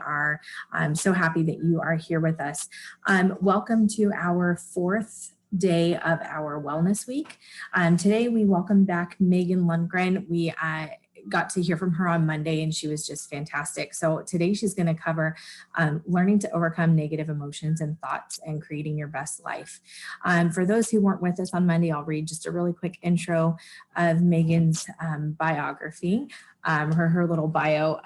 are so happy that you are here with us. Welcome to our fourth day of our Wellness Week. Today we welcome back Megan Lundgren. We got to hear from her on Monday and she was just fantastic. So today she's going to cover learning to overcome negative emotions and thoughts and creating your best life. For those who weren't with us on Monday, I'll read just a really quick intro of Megan's biography. Her little bio.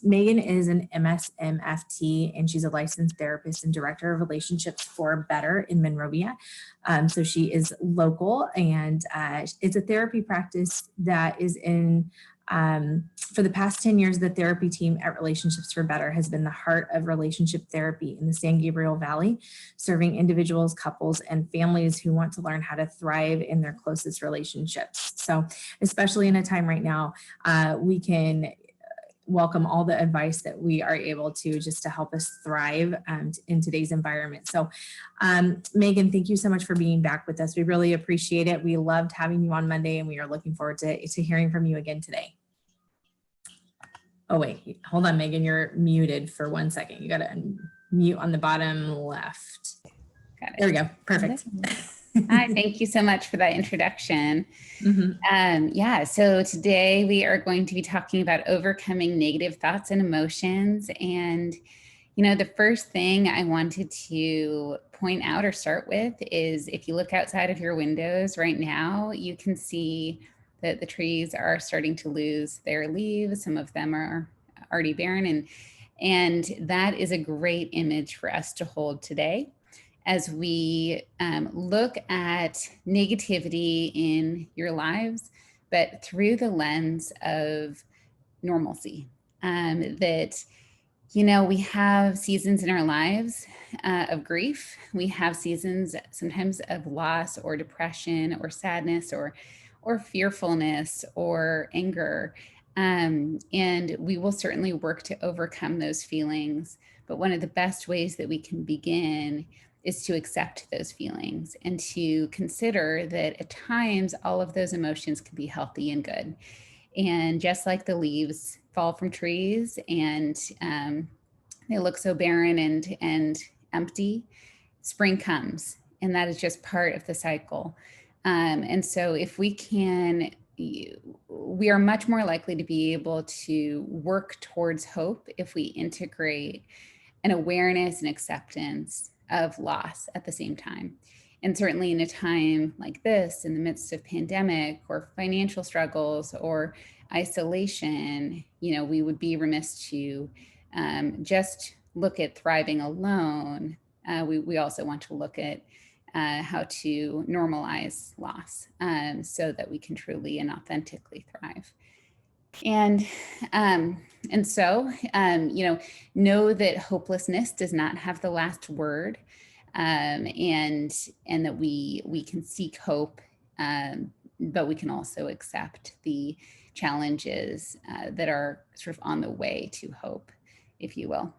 Megan is an MSMFT and she's a licensed therapist and director of relationships for Better in Monrovia. So she is local and it's a therapy practice that is in, for the past 10 years, the therapy team at Relationships for Better has been the heart of relationship therapy in the San Gabriel Valley, serving individuals, couples, and families who want to learn how to thrive in their closest relationships. So especially in a time right now, we can welcome all the advice that we are able to just to help us thrive in today's environment. So Megan, thank you so much for being back with us. We really appreciate it. We loved having you on Monday and we are looking forward to hearing from you again today. Oh wait, hold on, Megan, you're muted for 1 second. You got to unmute on the bottom left. Got it. There we go, perfect. Hi, thank you so much for that introduction. Yeah, so today we are going to be talking about overcoming negative thoughts and emotions. And, you know, the first thing I wanted to point out or start with is if you look outside of your windows right now, you can see that the trees are starting to lose their leaves. Some of them are already barren. And that is a great image for us to hold today as we look at negativity in your lives, but through the lens of normalcy. That, you know, we have seasons in our lives of grief. We have seasons sometimes of loss or depression or sadness or fearfulness or anger. And we will certainly work to overcome those feelings. But one of the best ways that we can begin is to accept those feelings and to consider that at times all of those emotions can be healthy and good. And just like the leaves fall from trees and they look so barren and empty, spring comes, and that is just part of the cycle. And so if we can, we are much more likely to be able to work towards hope if we integrate an awareness and acceptance of loss at the same time. And certainly in a time like this, in the midst of pandemic or financial struggles or isolation, you know, we would be remiss to just look at thriving alone. We also want to look at how know normalize loss so that we can truly and authentically thrive. And so, you know that hopelessness does not have the last word, and that we can seek hope, but we can also accept the challenges that are sort of on the way to hope, if you will.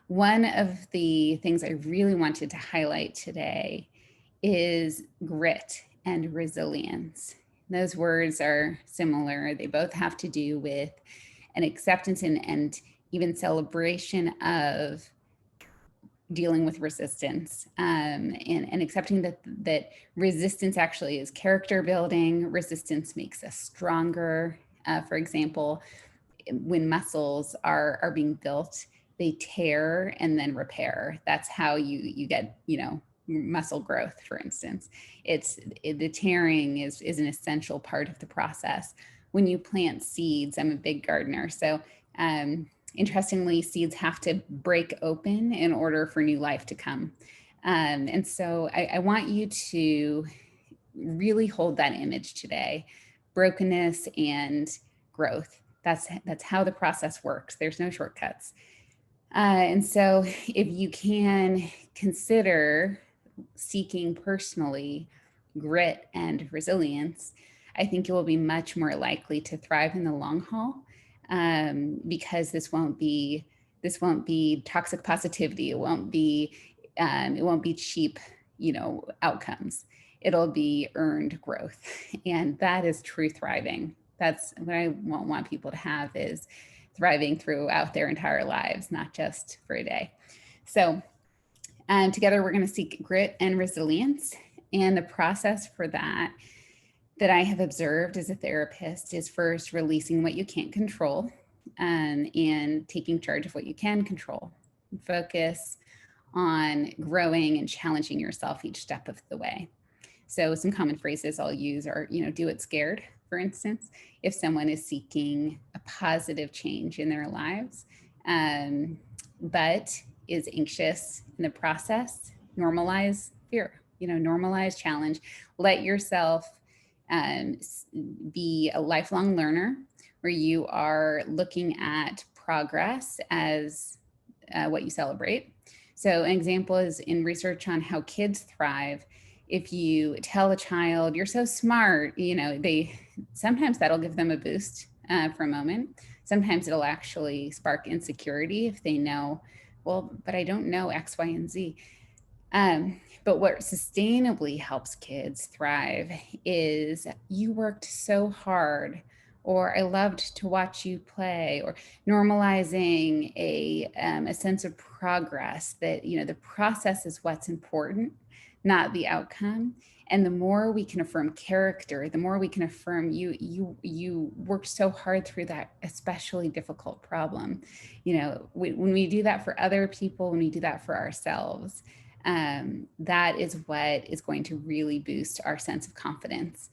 One of the things I really wanted to highlight today is grit and resilience. Those words are similar. They both have to do with an acceptance and even celebration of dealing with resistance, and accepting that resistance actually is character building. Resistance makes us stronger. For example, when muscles are being built, they tear and then repair. That's how you get, you know, muscle growth, for instance. The tearing is an essential part of the process. When you plant seeds, I'm a big gardener, so interestingly, seeds have to break open in order for new life to come. And so I want you to really hold that image today: brokenness and growth. That's how the process works. There's no shortcuts. And so if you can consider seeking personally grit and resilience, I think you will be much more likely to thrive in the long haul, because this won't be toxic positivity. It won't be cheap, you know, outcomes. It'll be earned growth, and that is true thriving. That's what I want people to have, is thriving throughout their entire lives, not just for a day. So together we're going to seek grit and resilience. And the process for that I have observed as a therapist is first releasing what you can't control, and taking charge of what you can control. Focus on growing and challenging yourself each step of the way. So some common phrases I'll use are, do it scared, for instance, if someone is seeking a positive change in their lives, but is anxious in the process, normalize fear, normalize challenge. Let yourself be a lifelong learner where you are looking at progress as what you celebrate. So an example is in research on how kids thrive. If you tell a child, you're so smart, sometimes that'll give them a boost for a moment. Sometimes it'll actually spark insecurity if they know, well, but I don't know X, Y, and Z. But what sustainably helps kids thrive is you worked so hard, or I loved to watch you play, or normalizing a sense of progress that, the process is what's important, not the outcome. And the more we can affirm character, the more we can affirm you worked so hard through that especially difficult problem. When we do that for other people, when we do that for ourselves, that is what is going to really boost our sense of confidence.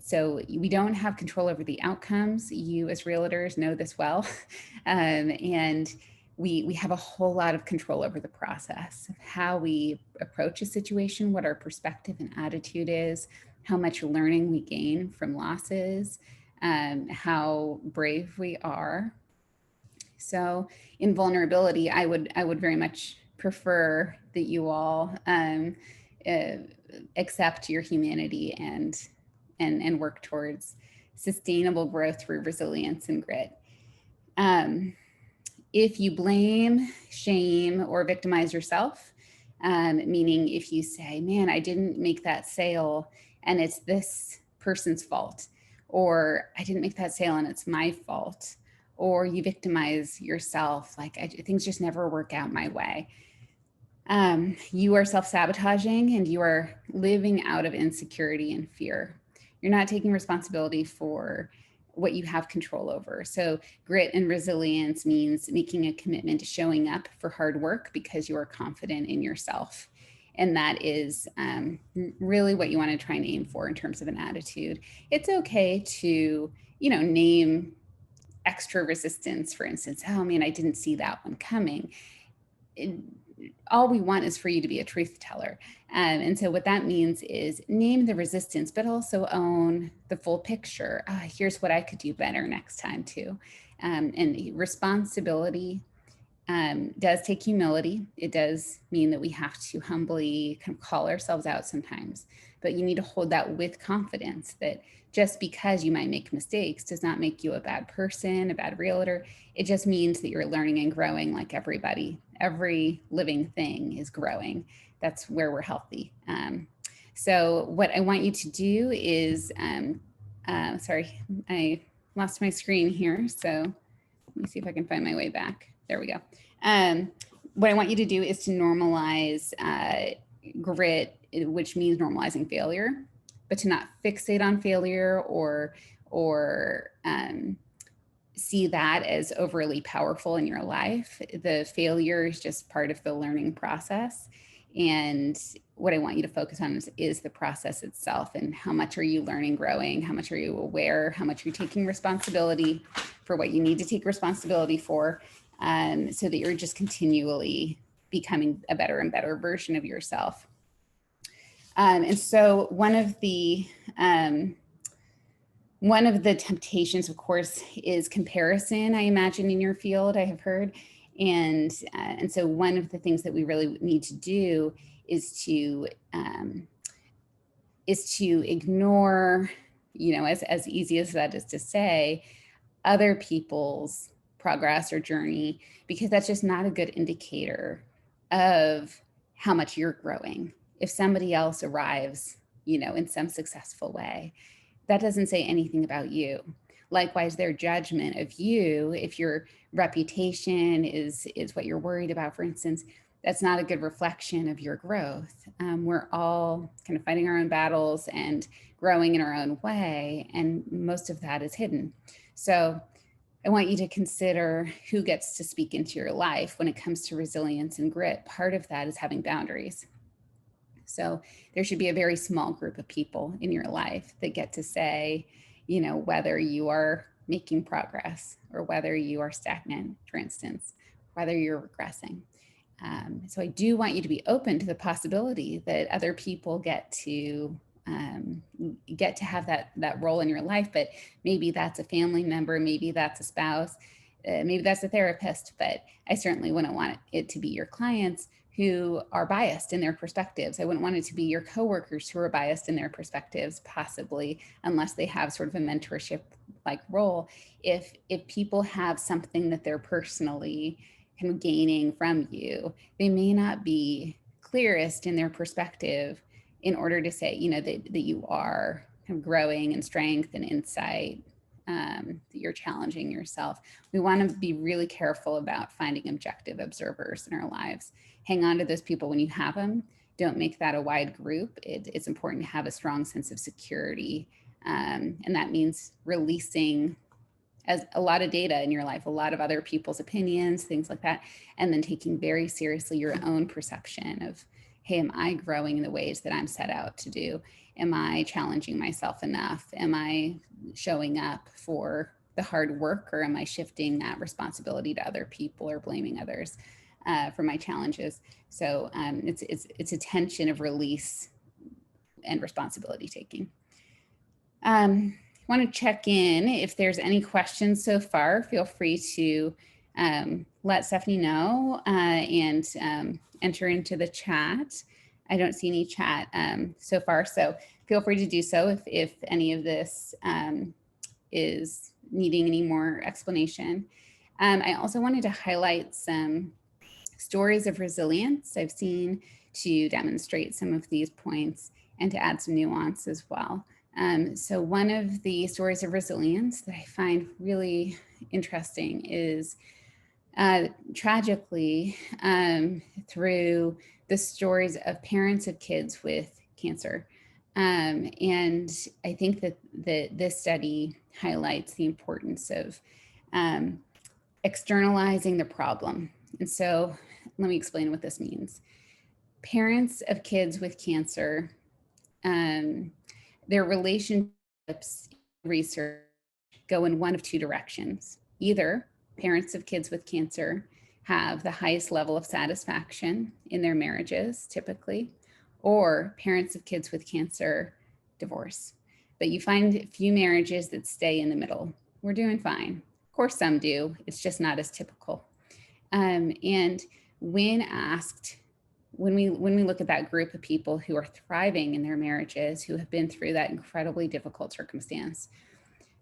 So we don't have control over the outcomes. You as realtors know this well. And we have a whole lot of control over the process of how we approach a situation, what our perspective and attitude is, how much learning we gain from losses, how brave we are. So in vulnerability, I would very much prefer that you all accept your humanity and work towards sustainable growth through resilience and grit. If you blame, shame, or victimize yourself, meaning if you say, man, I didn't make that sale and it's this person's fault, or I didn't make that sale and it's my fault, or you victimize yourself, like things just never work out my way. You are self-sabotaging and you are living out of insecurity and fear. You're not taking responsibility for what you have control over. So grit and resilience means making a commitment to showing up for hard work because you are confident in yourself. And that is really what you want to try and aim for in terms of an attitude. It's okay to, name extra resistance, for instance. Oh man, I didn't see that one coming. All we want is for you to be a truth teller. And so what that means is name the resistance, but also own the full picture. Here's what I could do better next time too. And responsibility does take humility. It does mean that we have to humbly kind of call ourselves out sometimes, but you need to hold that with confidence that just because you might make mistakes does not make you a bad person, a bad realtor. It just means that you're learning and growing like everybody. Every living thing is growing. That's where we're healthy. So what I want you to do is, sorry, I lost my screen here. So let me see if I can find my way back. There we go. What I want you to do is to normalize grit, which means normalizing failure, but to not fixate on failure or see that as overly powerful in your life. The failure is just part of the learning process. And what I want you to focus on is the process itself, and how much are you learning, growing? How much are you aware? How much are you taking responsibility for what you need to take responsibility for, so that you're just continually becoming a better and better version of yourself. And so one of the temptations, of course, is comparison, I imagine, in your field, I have heard. And so one of the things that we really need to do is to ignore, as easy as that is to say, other people's progress or journey, because that's just not a good indicator of how much you're growing. If somebody else arrives, in some successful way, that doesn't say anything about you. Likewise, their judgment of you, if your reputation is what you're worried about, for instance, that's not a good reflection of your growth. We're all kind of fighting our own battles and growing in our own way, and most of that is hidden. So I want you to consider who gets to speak into your life when it comes to resilience and grit. Part of that is having boundaries. So there should be a very small group of people in your life that get to say, whether you are making progress or whether you are stagnant, for instance, whether you're regressing. So I do want you to be open to the possibility that other people get to have that role in your life, but maybe that's a family member, maybe that's a spouse, maybe that's a therapist, but I certainly wouldn't want it to be your clients who are biased in their perspectives. I wouldn't want it to be your coworkers who are biased in their perspectives, possibly, unless they have sort of a mentorship like role. If people have something that they're personally kind of gaining from you, they may not be clearest in their perspective in order to say, that you are kind of growing in strength and insight, that you're challenging yourself. We want to be really careful about finding objective observers in our lives. Hang on to those people when you have them. Don't make that a wide group. It's important to have a strong sense of security. And that means releasing as a lot of data in your life, a lot of other people's opinions, things like that, and then taking very seriously your own perception of, hey, am I growing in the ways that I'm set out to do? Am I challenging myself enough? Am I showing up for the hard work, or am I shifting that responsibility to other people or blaming others for my challenges? So it's a tension of release and responsibility taking. Want to check in if there's any questions so far. Feel free to let Stephanie know and enter into the chat. I don't see any chat so far, so feel free to do so if any of this is needing any more explanation. I also wanted to highlight some stories of resilience I've seen to demonstrate some of these points and to add some nuance as well. So one of the stories of resilience that I find really interesting is tragically through the stories of parents of kids with cancer. And I think that this study highlights the importance of externalizing the problem. And so let me explain what this means. Parents of kids with cancer, their relationships research go in one of two directions. Either parents of kids with cancer have the highest level of satisfaction in their marriages, typically, or parents of kids with cancer divorce. But you find few marriages that stay in the middle. We're doing fine. Of course, some do. It's just not as typical. And when asked, when we look at that group of people who are thriving in their marriages, who have been through that incredibly difficult circumstance,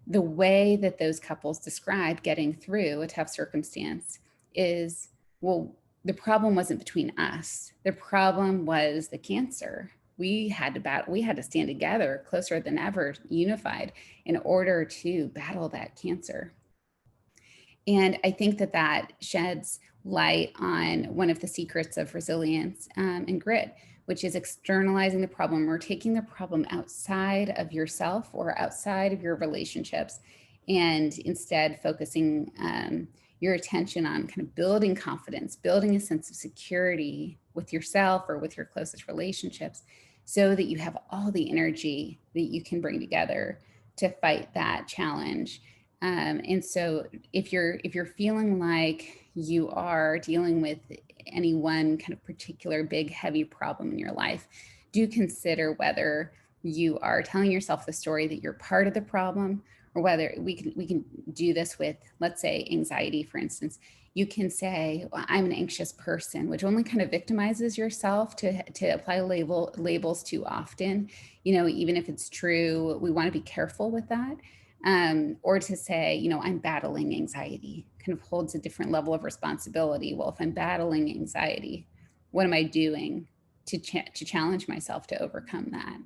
the way that those couples describe getting through a tough circumstance is, well, the problem wasn't between us. The problem was the cancer. We had to battle, we had to stand together, closer than ever, unified, in order to battle that cancer. And I think that sheds light on one of the secrets of resilience and grit, which is externalizing the problem or taking the problem outside of yourself or outside of your relationships, and instead focusing your attention on kind of building confidence, building a sense of security with yourself or with your closest relationships, so that you have all the energy that you can bring together to fight that challenge. And so if you're feeling like you are dealing with any one kind of particular big, heavy problem in your life, do consider whether you are telling yourself the story that you're part of the problem, or whether we can do this with, let's say, anxiety, for instance. You can say, well, I'm an anxious person, which only kind of victimizes yourself to apply labels too often. Even if it's true, we want to be careful with that. Or to say, I'm battling anxiety, kind of holds a different level of responsibility. Well, if I'm battling anxiety, what am I doing to challenge myself to overcome that?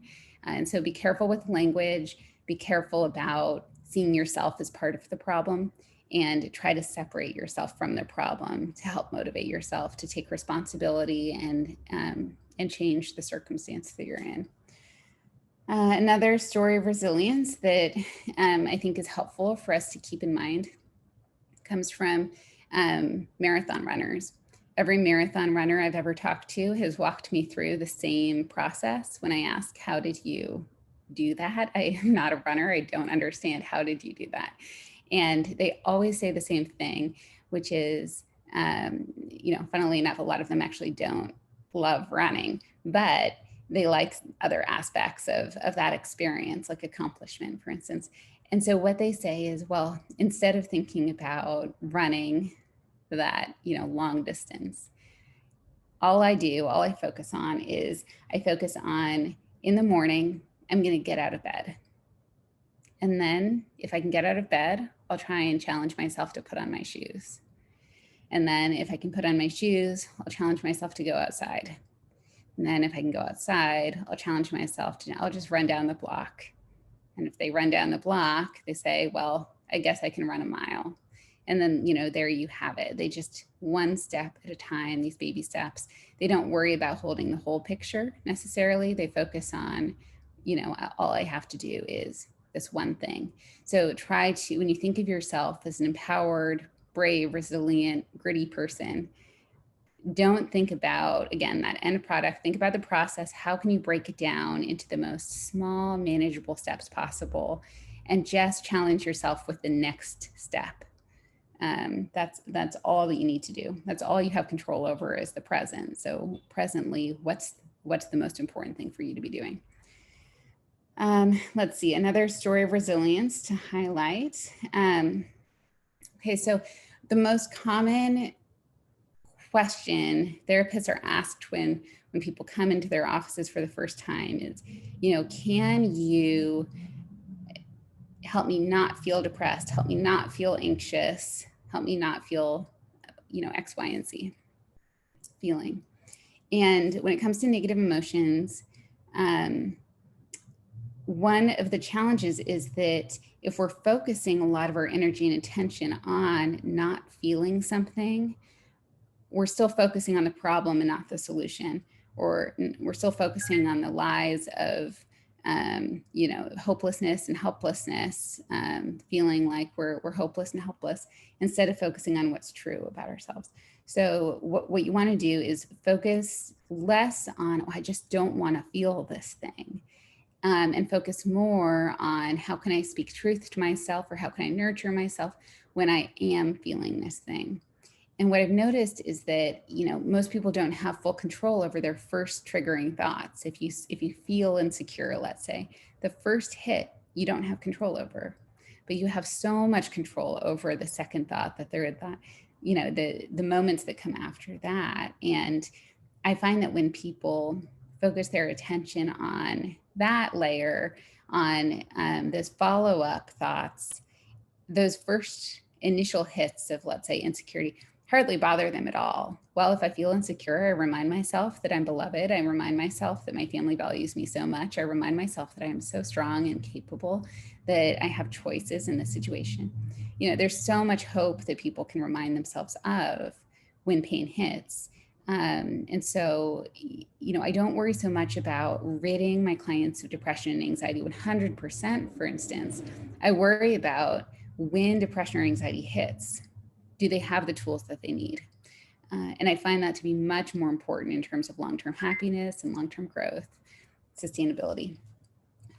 And so be careful with language, be careful about seeing yourself as part of the problem, and try to separate yourself from the problem to help motivate yourself to take responsibility and change the circumstance that you're in. Another story of resilience that I think is helpful for us to keep in mind comes from marathon runners. Every marathon runner I've ever talked to has walked me through the same process. When I ask, how did you do that? I am not a runner. I don't understand. How did you do that? And they always say the same thing, which is, funnily enough, a lot of them actually don't love running, but they like other aspects of that experience, like accomplishment, for instance. And so what they say is, well, instead of thinking about running that, long distance, all I focus on is in the morning, I'm going to get out of bed. And then if I can get out of bed, I'll try and challenge myself to put on my shoes. And then if I can put on my shoes, I'll challenge myself to go outside. And then if I can go outside, I'll challenge myself I'll just run down the block. And if they run down the block, they say, well, I guess I can run a mile. And then, there you have it. They just one step at a time, these baby steps. They don't worry about holding the whole picture necessarily. They focus on, all I have to do is this one thing. So try to, when you think of yourself as an empowered, brave, resilient, gritty person, don't think about, again, that end product. Think about the process. How can you break it down into the most small, manageable steps possible, and just challenge yourself with the next step. That's all that you need to do. That's all you have control over is the present. So presently, what's the most important thing for you to be doing? Let's see, another story of resilience to highlight. Okay, so the most common question therapists are asked when people come into their offices for the first time is, can you help me not feel depressed, help me not feel anxious, help me not feel, X, Y, and Z feeling. And when it comes to negative emotions, one of the challenges is that if we're focusing a lot of our energy and attention on not feeling something, we're still focusing on the problem and not the solution, or we're still focusing on the lies of, hopelessness and helplessness, feeling like we're hopeless and helpless, instead of focusing on what's true about ourselves. So what you want to do is focus less on, I just don't want to feel this thing, and focus more on how can I speak truth to myself, or how can I nurture myself when I am feeling this thing. And what I've noticed is that, most people don't have full control over their first triggering thoughts. If you feel insecure, let's say, the first hit you don't have control over, but you have so much control over the second thought, the third thought, the moments that come after that. And I find that when people focus their attention on that layer, on those follow-up thoughts, those first initial hits of, let's say, insecurity hardly bother them at all. Well, if I feel insecure, I remind myself that I'm beloved. I remind myself that my family values me so much. I remind myself that I am so strong and capable, that I have choices in this situation. There's so much hope that people can remind themselves of when pain hits. And so, I don't worry so much about ridding my clients of depression and anxiety 100%, for instance. I worry about when depression or anxiety hits, do they have the tools that they need? And I find that to be much more important in terms of long-term happiness and long-term growth, sustainability.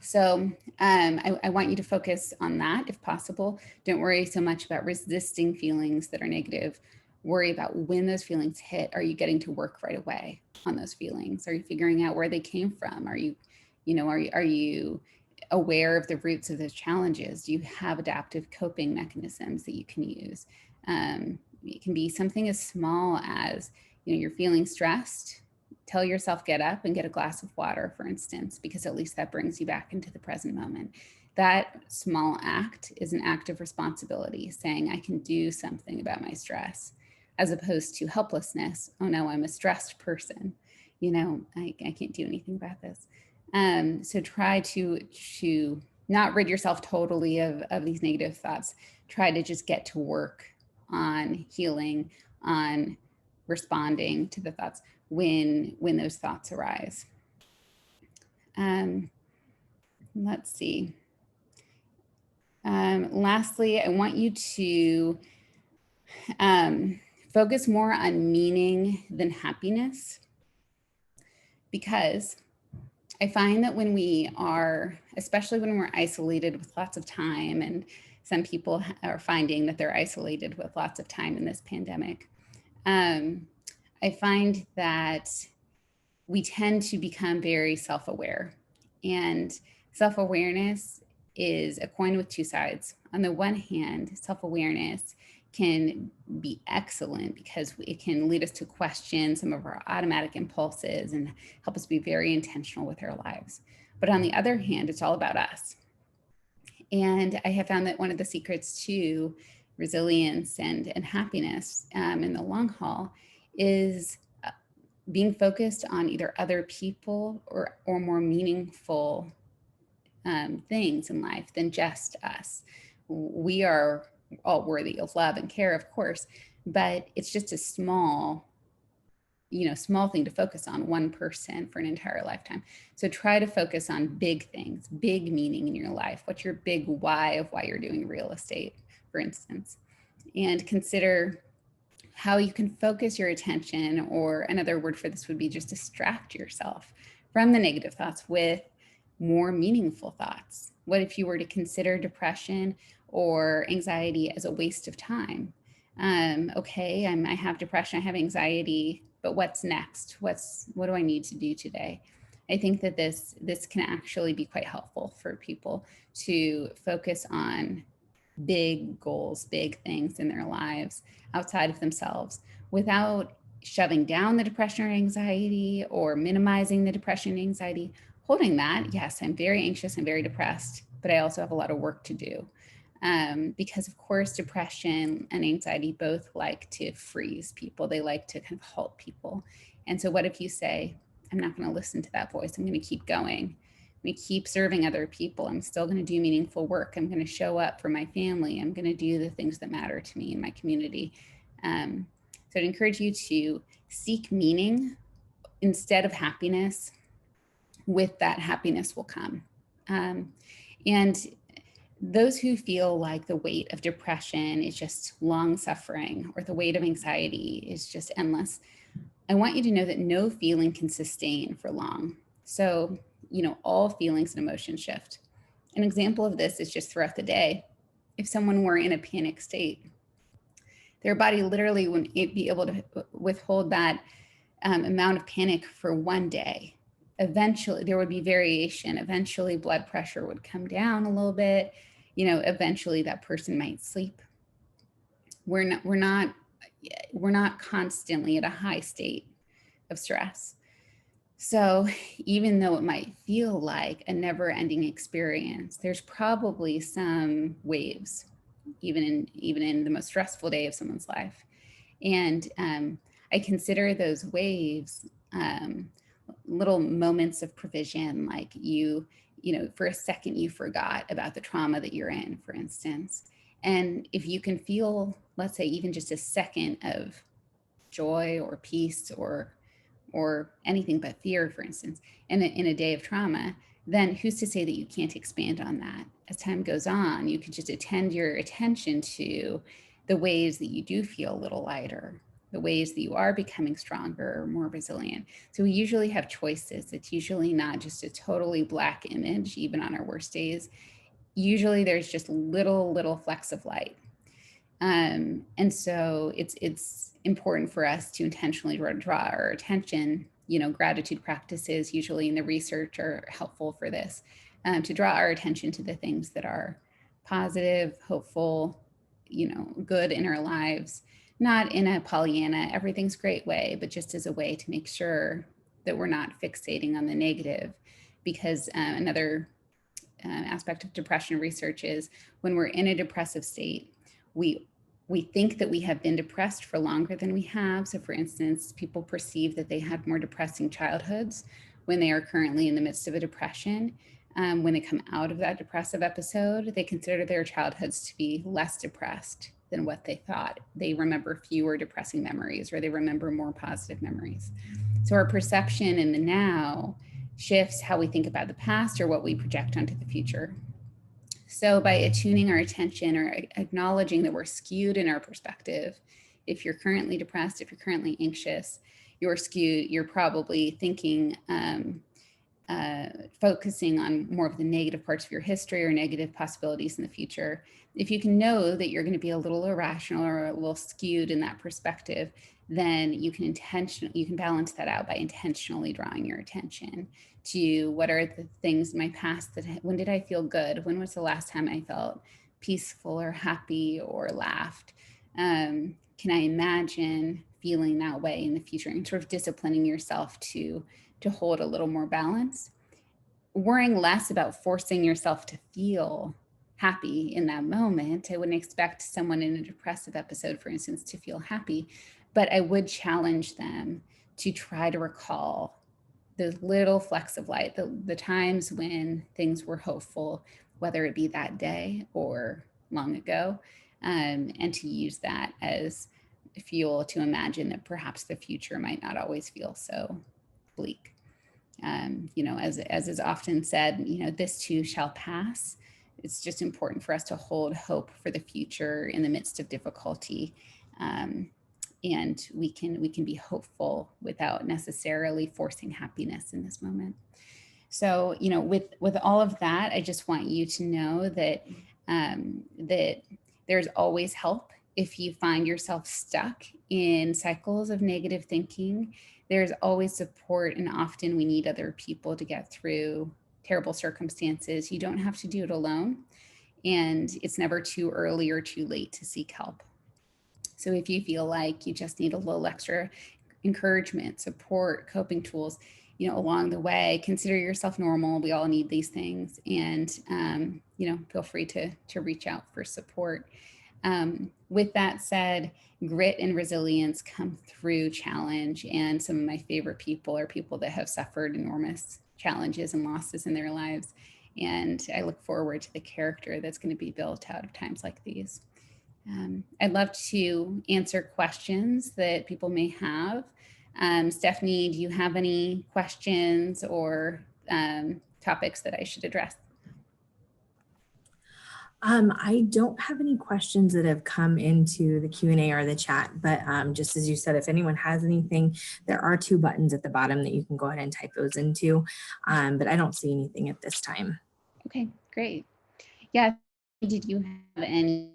So I want you to focus on that if possible. Don't worry so much about resisting feelings that are negative. Worry about when those feelings hit. Are you getting to work right away on those feelings? Are you figuring out where they came from? Are you aware of the roots of those challenges? Do you have adaptive coping mechanisms that you can use? It can be something as small as, you're feeling stressed. Tell yourself, get up and get a glass of water, for instance, because at least that brings you back into the present moment. That small act is an act of responsibility, saying I can do something about my stress, as opposed to helplessness. Oh no, I'm a stressed person. I can't do anything about this. So try to not rid yourself totally of these negative thoughts. Try to just get to work on healing, on responding to the thoughts when those thoughts arise. Let's see. Lastly, I want you to focus more on meaning than happiness, because I find that when we are, especially when we're isolated with lots of time, and some people are finding that they're isolated with lots of time in this pandemic, I find that we tend to become very self-aware. And self-awareness is a coin with two sides. On the one hand, self-awareness can be excellent because it can lead us to question some of our automatic impulses and help us be very intentional with our lives. But on the other hand, it's all about us. And I have found that one of the secrets to resilience and happiness in the long haul is being focused on either other people or more meaningful things in life than just us. We are all worthy of love and care, of course, but it's just a small thing to focus on, one person for an entire lifetime. So try to focus on big things, big meaning in your life. What's your big why of why you're doing real estate, for instance? And consider how you can focus your attention, or another word for this would be just distract yourself from the negative thoughts with more meaningful thoughts. What if you were to consider depression or anxiety as a waste of time? Okay, I have depression, I have anxiety, but what's next? What do I need to do today? I think that this can actually be quite helpful for people to focus on big goals, big things in their lives outside of themselves, without shoving down the depression or anxiety or minimizing the depression and anxiety. Holding that, yes, I'm very anxious and very depressed, but I also have a lot of work to do. Because of course, depression and anxiety both like to freeze people. They like to kind of halt people. And so what if you say, I'm not going to listen to that voice. I'm going to keep going. I'm going to keep serving other people. I'm still going to do meaningful work. I'm going to show up for my family. I'm going to do the things that matter to me in my community. So I'd encourage you to seek meaning instead of happiness. With that, happiness will come. And those who feel like the weight of depression is just long suffering, or the weight of anxiety is just endless, I want you to know that no feeling can sustain for long. So, all feelings and emotions shift. An example of this is just throughout the day. If someone were in a panic state, their body literally wouldn't be able to withhold that amount of panic for one day. Eventually there would be variation. Eventually blood pressure would come down a little bit. Eventually that person might sleep. We're not constantly at a high state of stress. So even though it might feel like a never-ending experience, there's probably some waves, even in the most stressful day of someone's life. And I consider those waves little moments of provision, like for a second you forgot about the trauma that you're in, for instance. And if you can feel, let's say, even just a second of joy or peace or anything but fear, for instance, in a day of trauma, then who's to say that you can't expand on that? As time goes on, you can just attend your attention to the ways that you do feel a little lighter, the ways that you are becoming stronger or more resilient. So we usually have choices. It's usually not just a totally black image, even on our worst days. Usually there's just little flecks of light. And so it's important for us to intentionally draw our attention. Gratitude practices usually in the research are helpful for this, to draw our attention to the things that are positive, hopeful, good in our lives, not in a Pollyanna, everything's great way, but just as a way to make sure that we're not fixating on the negative. Because another aspect of depression research is when we're in a depressive state, we think that we have been depressed for longer than we have. So for instance, people perceive that they had more depressing childhoods when they are currently in the midst of a depression. when they come out of that depressive episode, they consider their childhoods to be less depressed than what they thought. They remember fewer depressing memories, or they remember more positive memories. So our perception in the now shifts how we think about the past or what we project onto the future. So by attuning our attention or acknowledging that we're skewed in our perspective, if you're currently depressed, if you're currently anxious, you're skewed, you're probably thinking, focusing on more of the negative parts of your history or negative possibilities in the future. If you can know that you're going to be a little irrational or a little skewed in that perspective, then you can balance that out by intentionally drawing your attention to what are the things in my past when did I feel good? When was the last time I felt peaceful or happy or laughed? Can I imagine feeling that way in the future, and sort of disciplining yourself to hold a little more balance, worrying less about forcing yourself to feel happy in that moment. I wouldn't expect someone in a depressive episode, for instance, to feel happy, but I would challenge them to try to recall those little flecks of light, the times when things were hopeful, whether it be that day or long ago, and to use that as fuel to imagine that perhaps the future might not always feel so bleak. As is often said, this too shall pass. It's just important for us to hold hope for the future in the midst of difficulty. And we can be hopeful without necessarily forcing happiness in this moment. So, with all of that, I just want you to know that that there's always help if you find yourself stuck in cycles of negative thinking. There's always support, and often we need other people to get through terrible circumstances. You don't have to do it alone, and it's never too early or too late to seek help. So if you feel like you just need a little extra encouragement, support, coping tools, along the way, consider yourself normal. We all need these things, and feel free to reach out for support. With that said, grit and resilience come through challenge, and some of my favorite people are people that have suffered enormous challenges and losses in their lives. And I look forward to the character that's going to be built out of times like these. I'd love to answer questions that people may have. Stephanie, do you have any questions or topics that I should address? I don't have any questions that have come into the Q&A or the chat, but just as you said, if anyone has anything, there are 2 buttons at the bottom that you can go ahead and type those into, but I don't see anything at this time. Okay, great. Yeah, did you have any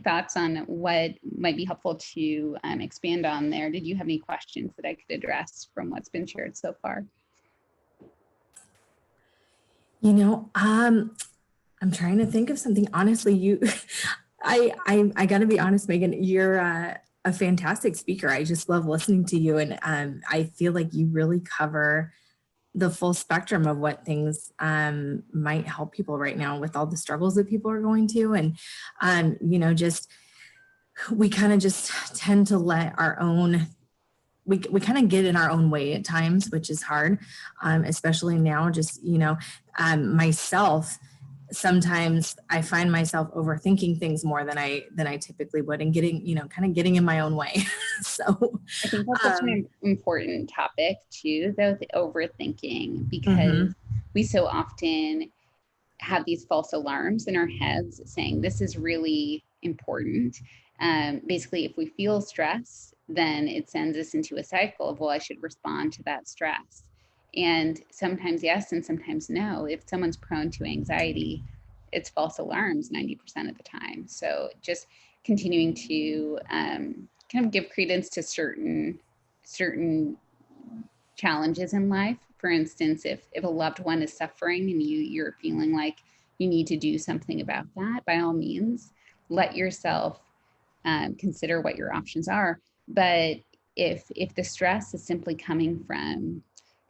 thoughts on what might be helpful to expand on there? Did you have any questions that I could address from what's been shared so far? I'm trying to think of something. Honestly, I got to be honest, Megan, you're a fantastic speaker. I just love listening to you. And I feel like you really cover the full spectrum of what things might help people right now with all the struggles that people are going to. And, we kind of just tend to let our own, we kind of get in our own way at times, which is hard, especially now, myself. Sometimes I find myself overthinking things more than I typically would, and kind of getting in my own way. So I think that's such an important topic too, though, the overthinking, because we so often have these false alarms in our heads saying this is really important. Basically, if we feel stress, then it sends us into a cycle of, well, I should respond to that stress. And sometimes yes, and sometimes no. If someone's prone to anxiety, it's false alarms 90% of the time. So just continuing to kind of give credence to certain challenges in life. For instance, if a loved one is suffering and you're feeling like you need to do something about that, by all means, let yourself consider what your options are. But if the stress is simply coming from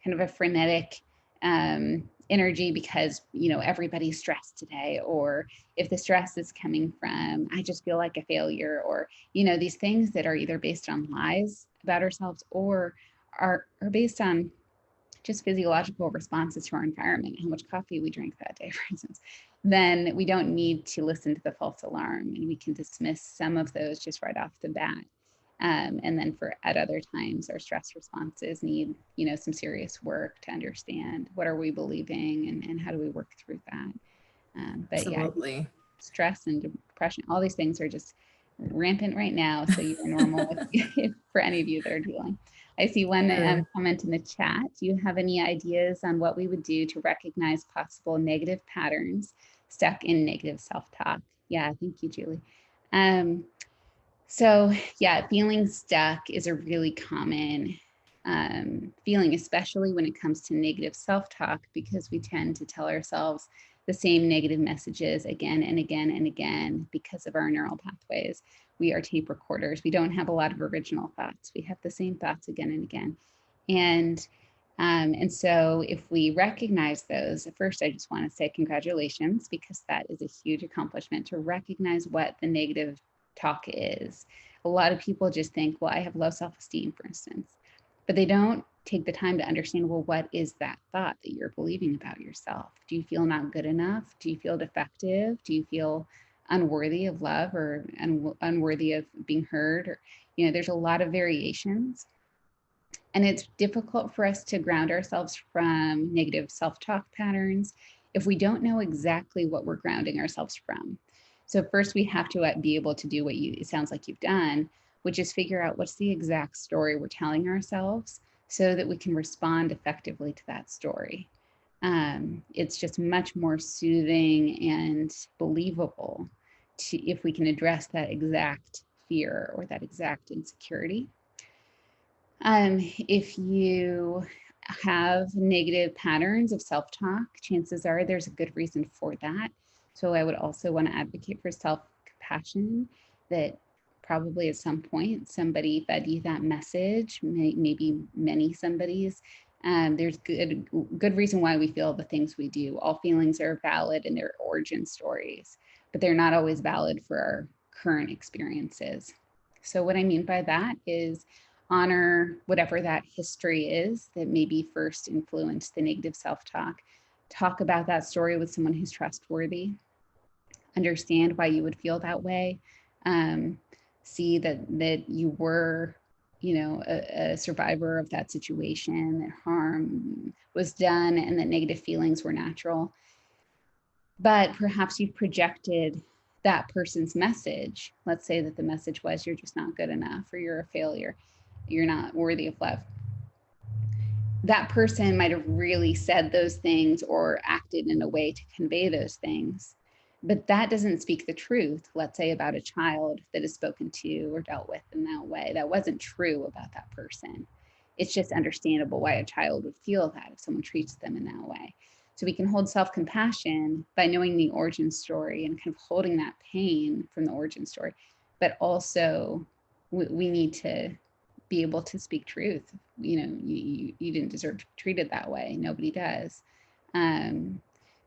kind of a frenetic energy because everybody's stressed today, or if the stress is coming from I just feel like a failure, or these things that are either based on lies about ourselves or are based on just physiological responses to our environment, how much coffee we drank that day, for instance, then we don't need to listen to the false alarm, and we can dismiss some of those just right off the bat. And then at other times, our stress responses need, some serious work to understand what are we believing and how do we work through that. But Absolutely. yeah, stress and depression, all these things are just rampant right now. So you are normal for any of you that are dealing. I see one comment in the chat. Do you have any ideas on what we would do to recognize possible negative patterns stuck in negative self-talk? Yeah, thank you, Julie. So yeah, feeling stuck is a really common feeling, especially when it comes to negative self-talk, because we tend to tell ourselves the same negative messages again and again and again because of our neural pathways. We are tape recorders. We don't have a lot of original thoughts. We have the same thoughts again and again. And so if we recognize those, first, I just want to say congratulations, because that is a huge accomplishment to recognize what the negative talk is. A lot of people just think, well, I have low self-esteem, for instance, but they don't take the time to understand, well, what is that thought that you're believing about yourself? Do you feel not good enough? Do you feel defective? Do you feel unworthy of love or unworthy of being heard? Or, there's a lot of variations. And it's difficult for us to ground ourselves from negative self-talk patterns if we don't know exactly what we're grounding ourselves from. So first we have to be able to do what it sounds like you've done, which is figure out what's the exact story we're telling ourselves so that we can respond effectively to that story. It's just much more soothing and believable if we can address that exact fear or that exact insecurity. If you have negative patterns of self-talk, chances are there's a good reason for that. So I would also want to advocate for self-compassion, that probably at some point somebody fed you that message, maybe many somebody's. There's good reason why we feel the things we do. All feelings are valid in their origin stories, but they're not always valid for our current experiences. So what I mean by that is honor whatever that history is that maybe first influenced the negative self-talk. Talk about that story with someone who's trustworthy. Understand why you would feel that way. See that you were, a survivor of that situation, that harm was done and that negative feelings were natural. But perhaps you've projected that person's message. Let's say that the message was, you're just not good enough, or you're a failure, you're not worthy of love. That person might have really said those things or acted in a way to convey those things, but that doesn't speak the truth, let's say about a child that is spoken to or dealt with in that way. That wasn't true about that person. It's just understandable why a child would feel that if someone treats them in that way. So we can hold self-compassion by knowing the origin story and kind of holding that pain from the origin story, but also we need to be able to speak truth. You didn't deserve to be treated that way. Nobody does.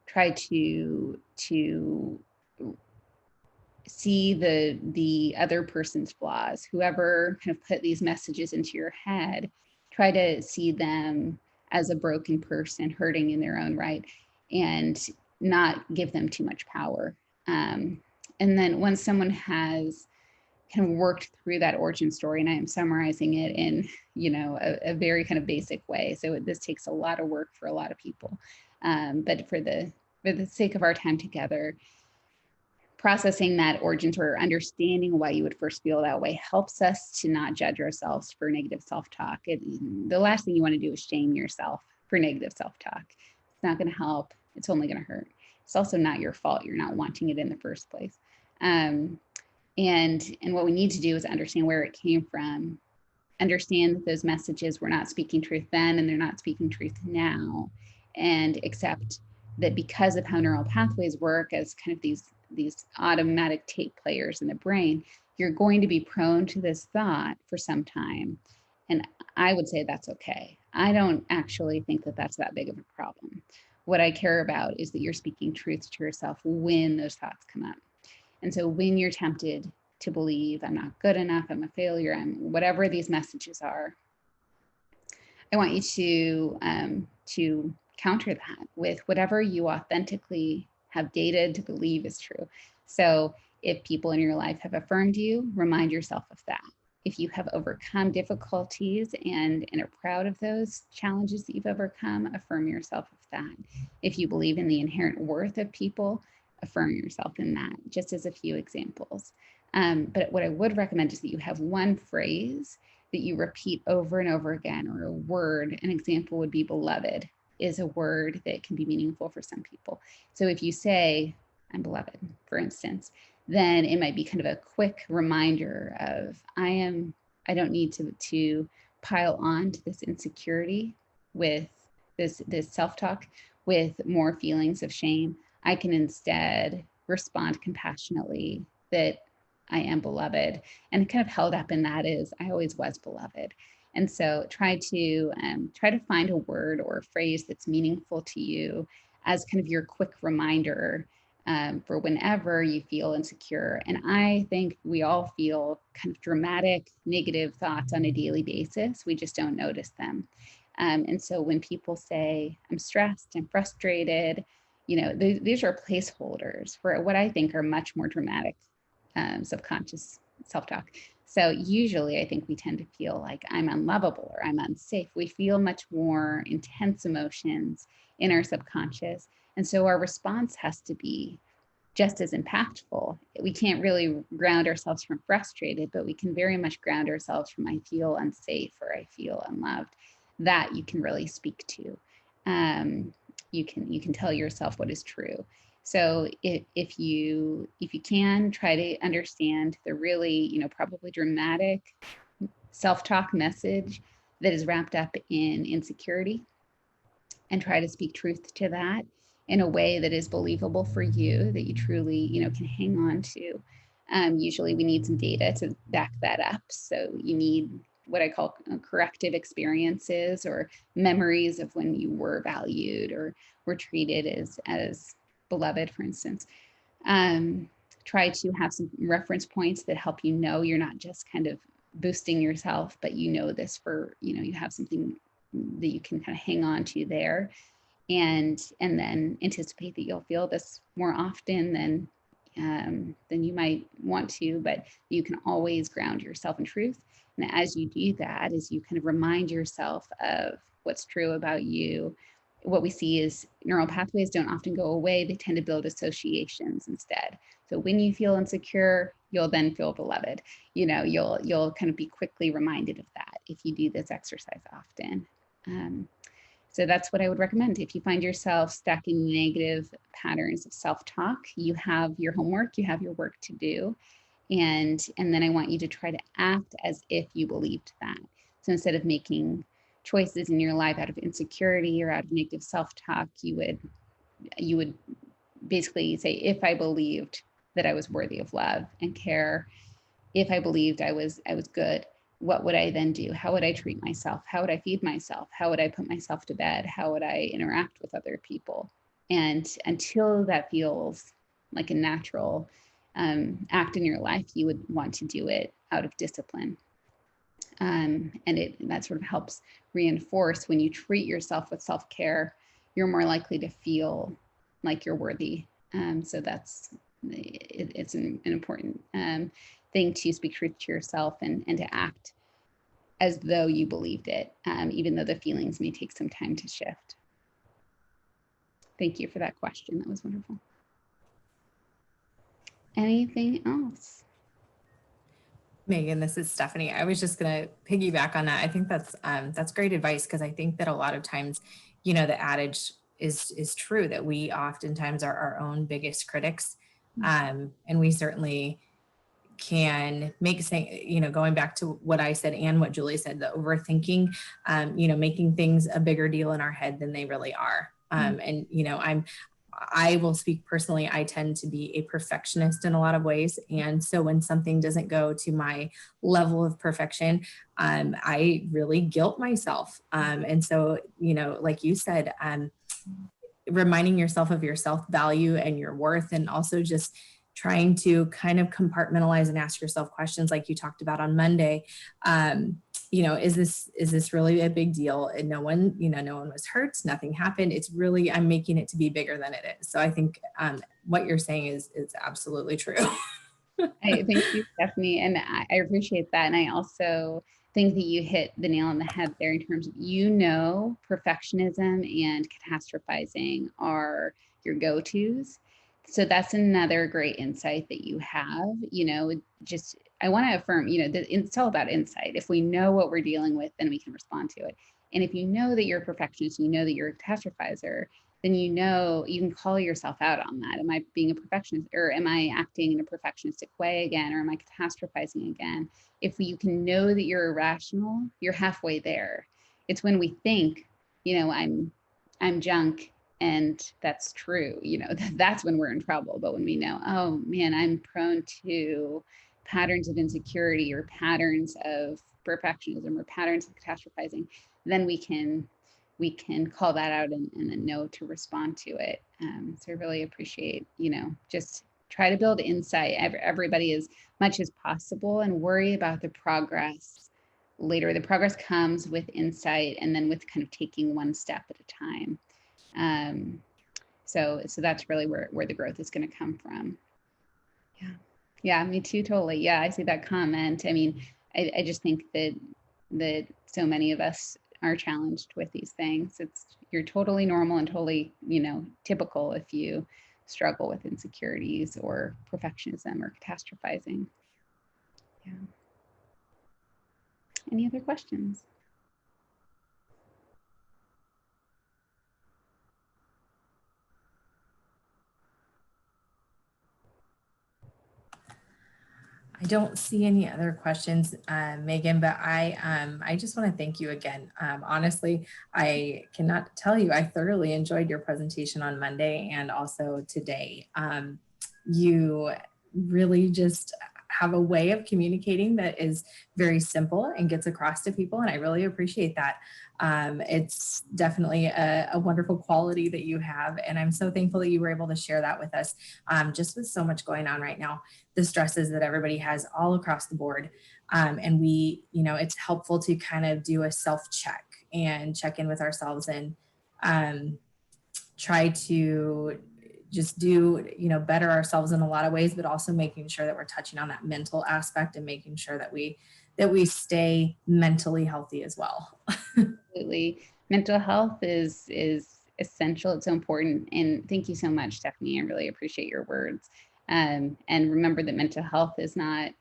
Try to see the other person's flaws. Whoever kind of put these messages into your head, try to see them as a broken person hurting in their own right, and not give them too much power. And then when someone has kind of worked through that origin story, and I am summarizing it in, a very kind of basic way. So this takes a lot of work for a lot of people. But for the sake of our time together, processing that origin story or understanding why you would first feel that way helps us to not judge ourselves for negative self-talk. The last thing you want to do is shame yourself for negative self-talk. It's not going to help. It's only going to hurt. It's also not your fault. You're not wanting it in the first place. And what we need to do is understand where it came from, understand that those messages were not speaking truth then and they're not speaking truth now, and accept that because of how neural pathways work as kind of these automatic tape players in the brain, you're going to be prone to this thought for some time. And I would say that's okay. I don't actually think that that's that big of a problem. What I care about is that you're speaking truth to yourself when those thoughts come up. And so when you're tempted to believe I'm not good enough, I'm a failure, I'm whatever these messages are, I want you to counter that with whatever you authentically have data to believe is true. So if people in your life have affirmed you, remind yourself of that. If you have overcome difficulties and are proud of those challenges that you've overcome, affirm yourself of that. If you believe in the inherent worth of people, affirm yourself in that, just as a few examples. But what I would recommend is that you have one phrase that you repeat over and over again, or a word. An example would be beloved is a word that can be meaningful for some people. So if you say, I'm beloved, for instance, then it might be kind of a quick reminder of I don't need to pile on to this insecurity with this self-talk with more feelings of shame. I can instead respond compassionately that I am beloved, and kind of held up in that is I always was beloved. And so try to find a word or a phrase that's meaningful to you as kind of your quick reminder for whenever you feel insecure. And I think we all feel kind of dramatic, negative thoughts on a daily basis. We just don't notice them. And so when people say, I'm stressed, I'm frustrated, these are placeholders for what I think are much more dramatic subconscious self-talk. So usually I think we tend to feel like I'm unlovable or I'm unsafe. We feel much more intense emotions in our subconscious. And so our response has to be just as impactful. We can't really ground ourselves from frustrated, but we can very much ground ourselves from I feel unsafe or I feel unloved. That you can really speak to. You can tell yourself what is true. So if you can try to understand the really, probably dramatic self-talk message that is wrapped up in insecurity, and try to speak truth to that in a way that is believable for you, that you truly, can hang on to. Usually we need some data to back that up. So you need what I call corrective experiences or memories of when you were valued or were treated as beloved, for instance. Try to have some reference points that help you know you're not just kind of boosting yourself, but this for, you have something that you can kind of hang on to there, and then anticipate that you'll feel this more often than you might want to, but you can always ground yourself in truth. And as you do that, as you kind of remind yourself of what's true about you, what we see is neural pathways don't often go away. They tend to build associations instead. So when you feel insecure, you'll then feel beloved. You'll kind of be quickly reminded of that if you do this exercise often. So that's what I would recommend. If you find yourself stuck in negative patterns of self-talk, you have your homework, you have your work to do. And then I want you to try to act as if you believed that. So instead of making choices in your life out of insecurity or out of negative self-talk, you would basically say, if I believed that I was worthy of love and care, if I believed I was good, what would I then do? How would I treat myself? How would I feed myself? How would I put myself to bed? How would I interact with other people? And until that feels like a natural act in your life, you would want to do it out of discipline. And that sort of helps reinforce when you treat yourself with self-care, you're more likely to feel like you're worthy. So it's an important thing to speak truth to yourself and to act as though you believed it, even though the feelings may take some time to shift. Thank you for that question. That was wonderful. Anything else? Megan, this is Stephanie. I was just going to piggyback on that. I think that's great advice, because I think that a lot of times, the adage is true that we oftentimes are our own biggest critics. And we certainly can make, going back to what I said and what Julie said, the overthinking, making things a bigger deal in our head than they really are. And, I will speak personally, I tend to be a perfectionist in a lot of ways. And so when something doesn't go to my level of perfection, I really guilt myself. And so, like you said, reminding yourself of your self-value and your worth, and also just trying to kind of compartmentalize and ask yourself questions like you talked about on Monday. You know, is this really a big deal? And no one was hurt, nothing happened. It's really, I'm making it to be bigger than it is. So I think what you're saying is absolutely true. I thank you, Stephanie, and I appreciate that. And I also think that you hit the nail on the head there in terms of, perfectionism and catastrophizing are your go-tos. So that's another great insight that you have. Just I want to affirm, it's all about insight. If we know what we're dealing with, then we can respond to it. And if you know that you're a perfectionist, you know that you're a catastrophizer, then you can call yourself out on that. Am I being a perfectionist, or am I acting in a perfectionistic way again, or am I catastrophizing again? If you can know that you're irrational, you're halfway there. It's when we think, I'm junk, and that's true, that's when we're in trouble. But when we know, oh man, I'm prone to patterns of insecurity or patterns of perfectionism or patterns of catastrophizing, then we can call that out and then know to respond to it. So I really appreciate, just try to build insight, everybody as much as possible, and worry about the progress later. The progress comes with insight and then with kind of taking one step at a time. So that's really where the growth is going to come from. Yeah, me too, totally. Yeah, I see that comment. I mean, I just think that so many of us are challenged with these things. You're totally normal and totally, typical if you struggle with insecurities or perfectionism or catastrophizing. Yeah. Any other questions? I don't see any other questions, Megan, but I just want to thank you again. Honestly, I cannot tell you, I thoroughly enjoyed your presentation on Monday and also today. You really just have a way of communicating that is very simple and gets across to people, and I really appreciate that. It's definitely a wonderful quality that you have, and I'm so thankful that you were able to share that with us, just with so much going on right now, the stresses that everybody has all across the board. And it's helpful to kind of do a self-check and check in with ourselves and try to just do, better ourselves in a lot of ways, but also making sure that we're touching on that mental aspect and making sure that we stay mentally healthy as well. Absolutely. Mental health is essential. It's so important. And thank you so much, Stephanie. I really appreciate your words. And remember that mental health is not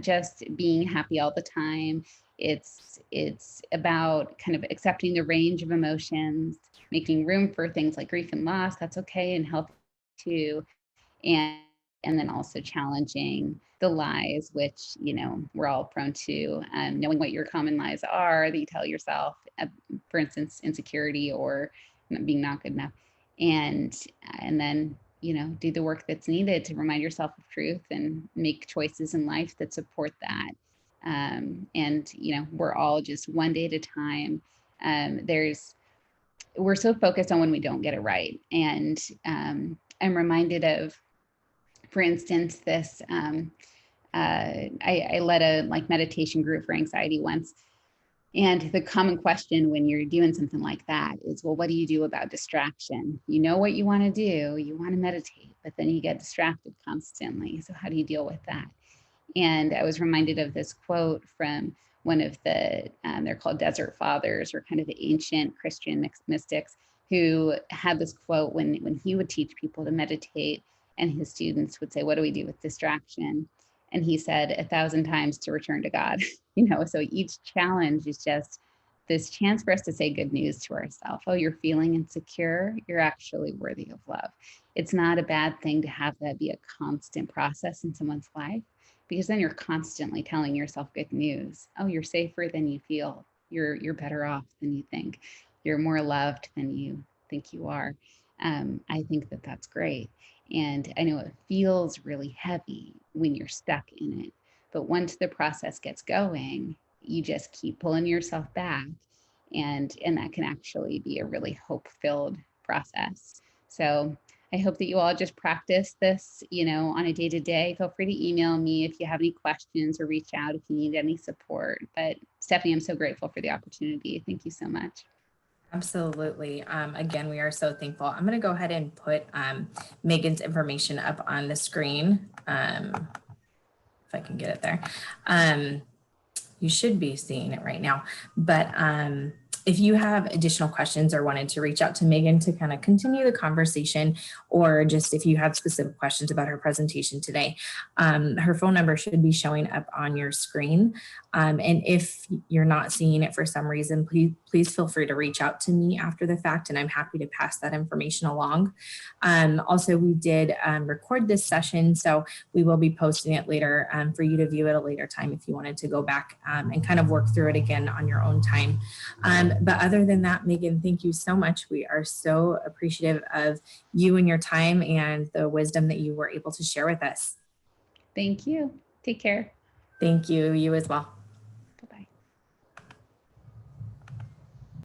just being happy all the time. It's about kind of accepting the range of emotions, making room for things like grief and loss. That's okay and healthy too. And then also challenging the lies, which, we're all prone to, knowing what your common lies are that you tell yourself, for instance, insecurity or being not good enough. And then, do the work that's needed to remind yourself of truth and make choices in life that support that. And, we're all just one day at a time. We're so focused on when we don't get it right. And I'm reminded of, for instance, this, I led a meditation group for anxiety once. And the common question when you're doing something like that is, well, what do you do about distraction? You know what you want to do, you want to meditate, but then you get distracted constantly. So how do you deal with that? And I was reminded of this quote from one of the, they're called Desert Fathers, or kind of the ancient Christian mystics, who had this quote when he would teach people to meditate, and his students would say, what do we do with distraction? And he said 1,000 times to return to God. So each challenge is just this chance for us to say good news to ourselves. Oh, you're feeling insecure. You're actually worthy of love. It's not a bad thing to have that be a constant process in someone's life, because then you're constantly telling yourself good news. Oh, you're safer than you feel. You're better off than you think. You're more loved than you think you are. I think that that's great. And I know it feels really heavy when you're stuck in it. But once the process gets going, you just keep pulling yourself back. And that can actually be a really hope-filled process. So I hope that you all just practice this, on a day-to-day. Feel free to email me if you have any questions or reach out if you need any support. But Stephanie, I'm so grateful for the opportunity. Thank you so much. Absolutely. Again, we are so thankful. I'm going to go ahead and put Megan's information up on the screen. If I can get it there. You should be seeing it right now. But if you have additional questions or wanted to reach out to Megan to kind of continue the conversation, or just if you had specific questions about her presentation today, her phone number should be showing up on your screen. And if you're not seeing it for some reason, please feel free to reach out to me after the fact, and I'm happy to pass that information along. Also, we did record this session, so we will be posting it later for you to view at a later time if you wanted to go back and kind of work through it again on your own time. But other than that, Megan, thank you so much. We are so appreciative of you and your time and the wisdom that you were able to share with us. Thank you. Take care. Thank you. You as well.